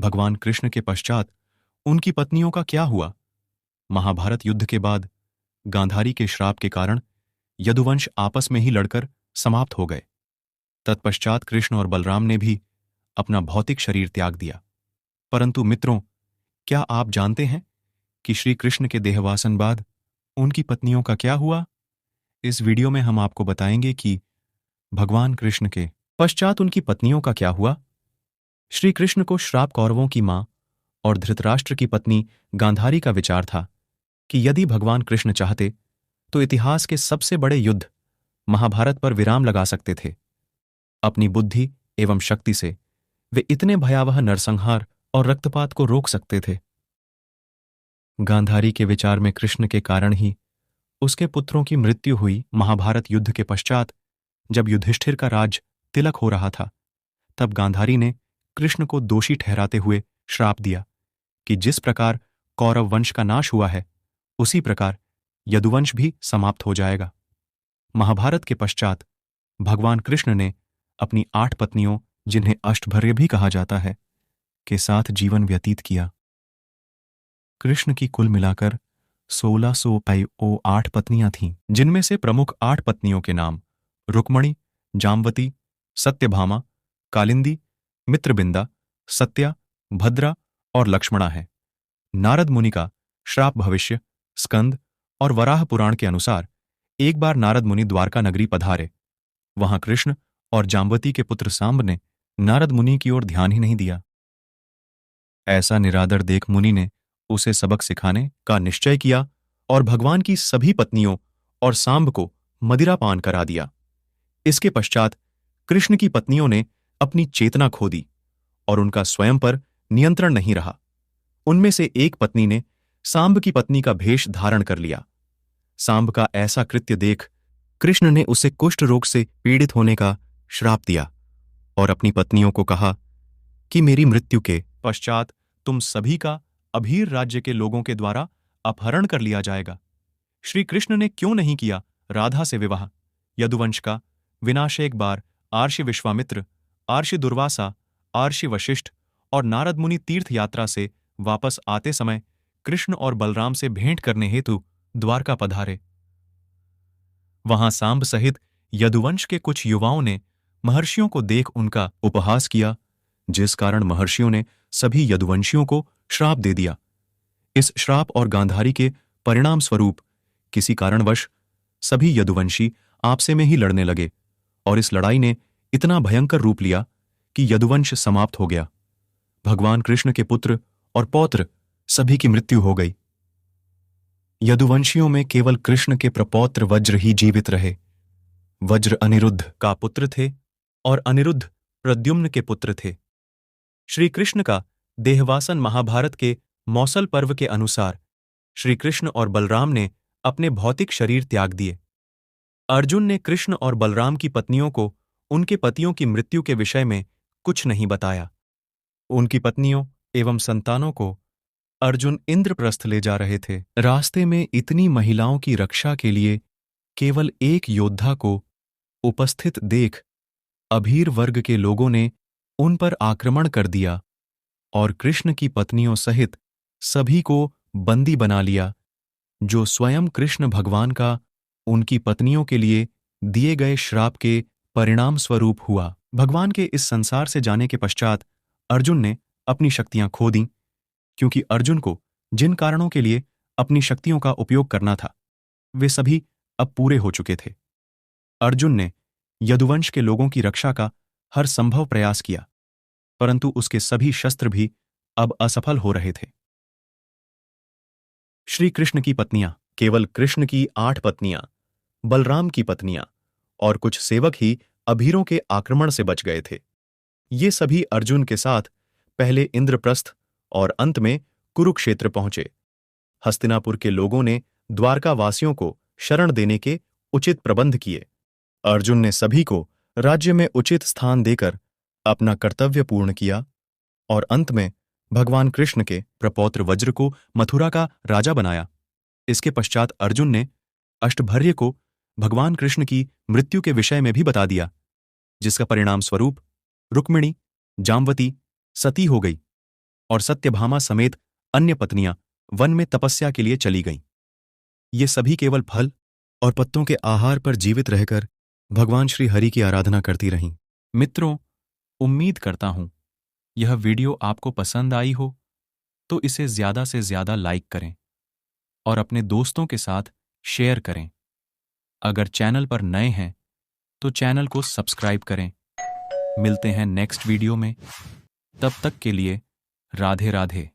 भगवान कृष्ण के पश्चात उनकी पत्नियों का क्या हुआ? महाभारत युद्ध के बाद गांधारी के श्राप के कारण यदुवंश आपस में ही लड़कर समाप्त हो गए। तत्पश्चात कृष्ण और बलराम ने भी अपना भौतिक शरीर त्याग दिया। परंतु मित्रों, क्या आप जानते हैं कि श्री कृष्ण के देहवासन बाद उनकी पत्नियों का क्या हुआ? इस वीडियो में हम आपको बताएंगे कि भगवान कृष्ण के पश्चात उनकी पत्नियों का क्या हुआ। श्री कृष्ण को श्राप कौरवों की मां और धृतराष्ट्र की पत्नी गांधारी का विचार था कि यदि भगवान कृष्ण चाहते तो इतिहास के सबसे बड़े युद्ध महाभारत पर विराम लगा सकते थे। अपनी बुद्धि एवं शक्ति से वे इतने भयावह नरसंहार और रक्तपात को रोक सकते थे। गांधारी के विचार में कृष्ण के कारण ही उसके पुत्रों की मृत्यु हुई। महाभारत युद्ध के पश्चात जब युधिष्ठिर का राज तिलक हो रहा था, तब गांधारी ने कृष्ण को दोषी ठहराते हुए श्राप दिया कि जिस प्रकार कौरव वंश का नाश हुआ है, उसी प्रकार यदुवंश भी समाप्त हो जाएगा। महाभारत के पश्चात भगवान कृष्ण ने अपनी 8 पत्नियों, जिन्हें अष्टभर्य भी कहा जाता है, के साथ जीवन व्यतीत किया। कृष्ण की कुल मिलाकर 1608 पत्नियां थीं, जिनमें से प्रमुख 8 पत्नियों के नाम रुक्मणी, जामवती, सत्यभामा, कालिंदी, मित्रबिंदा, सत्या, भद्रा और लक्ष्मणा है। नारद मुनि का श्राप भविष्य स्कंद और वराह पुराण के अनुसार एक बार नारद मुनि द्वारका नगरी पधारे। वहां कृष्ण और जामवती के पुत्र सांब ने नारद मुनि की ओर ध्यान ही नहीं दिया। ऐसा निरादर देख मुनि ने उसे सबक सिखाने का निश्चय किया और भगवान की सभी पत्नियों और सांब को मदिरा पान करा दिया। इसके पश्चात कृष्ण की पत्नियों ने अपनी चेतना खो दी और उनका स्वयं पर नियंत्रण नहीं रहा। उनमें से एक पत्नी ने सांब की पत्नी का भेष धारण कर लिया। सांब का ऐसा कृत्य देख कृष्ण ने उसे कुष्ठ रोग से पीड़ित होने का श्राप दिया और अपनी पत्नियों को कहा कि मेरी मृत्यु के पश्चात तुम सभी का अभीर राज्य के लोगों के द्वारा अपहरण कर लिया जाएगा। श्री कृष्ण ने क्यों नहीं किया राधा से विवाह? यदुवंश का विनाश एक बार आर्षि विश्वामित्र, आर्षि दुर्वासा, आर्षि वशिष्ठ और नारद मुनि तीर्थ यात्रा से वापस आते समय कृष्ण और बलराम से भेंट करने हेतु द्वारका पधारे। वहां सांब सहित यदुवंश के कुछ युवाओं ने महर्षियों को देख उनका उपहास किया, जिस कारण महर्षियों ने सभी यदुवंशियों को श्राप दे दिया। इस श्राप और गांधारी के परिणाम स्वरूप किसी कारणवश सभी यदुवंशी आपसे में ही लड़ने लगे और इस लड़ाई ने इतना भयंकर रूप लिया कि यदुवंश समाप्त हो गया। भगवान कृष्ण के पुत्र और पौत्र सभी की मृत्यु हो गई। यदुवंशियों में केवल कृष्ण के प्रपौत्र वज्र ही जीवित रहे। वज्र अनिरुद्ध का पुत्र थे और अनिरुद्ध प्रद्युम्न के पुत्र थे। श्री कृष्ण का देहवासन महाभारत के मौसल पर्व के अनुसार श्री कृष्ण और बलराम ने अपने भौतिक शरीर त्याग दिए। अर्जुन ने कृष्ण और बलराम की पत्नियों को उनके पतियों की मृत्यु के विषय में कुछ नहीं बताया। उनकी पत्नियों एवं संतानों को अर्जुन इंद्रप्रस्थ ले जा रहे थे। रास्ते में इतनी महिलाओं की रक्षा के लिए केवल एक योद्धा को उपस्थित देख अभीर वर्ग के लोगों ने उन पर आक्रमण कर दिया और कृष्ण की पत्नियों सहित सभी को बंदी बना लिया, जो स्वयं कृष्ण भगवान का उनकी पत्नियों के लिए दिए गए श्राप के परिणाम स्वरूप हुआ। भगवान के इस संसार से जाने के पश्चात अर्जुन ने अपनी शक्तियां खो दीं, क्योंकि अर्जुन को जिन कारणों के लिए अपनी शक्तियों का उपयोग करना था, वे सभी अब पूरे हो चुके थे। अर्जुन ने यदुवंश के लोगों की रक्षा का हर संभव प्रयास किया, परंतु उसके सभी शस्त्र भी अब असफल हो रहे थे। श्री कृष्ण की पत्नियां, केवल कृष्ण की 8 पत्नियां, बलराम की पत्नियां और कुछ सेवक ही अभीरों के आक्रमण से बच गए थे। ये सभी अर्जुन के साथ पहले इंद्रप्रस्थ और अंत में कुरुक्षेत्र पहुंचे। हस्तिनापुर के लोगों ने द्वारका वासियों को शरण देने के उचित प्रबंध किए। अर्जुन ने सभी को राज्य में उचित स्थान देकर अपना कर्तव्य पूर्ण किया और अंत में भगवान कृष्ण के प्रपौत्र वज्र को मथुरा का राजा बनाया। इसके पश्चात अर्जुन ने अष्टभर्य को भगवान कृष्ण की मृत्यु के विषय में भी बता दिया, जिसका परिणाम स्वरूप रुक्मिणी, जामवती सती हो गई। और सत्यभामा समेत अन्य पत्नियां वन में तपस्या के लिए चली गईं। ये सभी केवल फल और पत्तों के आहार पर जीवित रहकर भगवान श्री हरि की आराधना करती रहीं। मित्रों, उम्मीद करता हूं यह वीडियो आपको पसंद आई हो तो इसे ज़्यादा से ज़्यादा लाइक करें और अपने दोस्तों के साथ शेयर करें। अगर चैनल पर नए हैं तो चैनल को सब्सक्राइब करें। मिलते हैं नेक्स्ट वीडियो में। तब तक के लिए राधे राधे।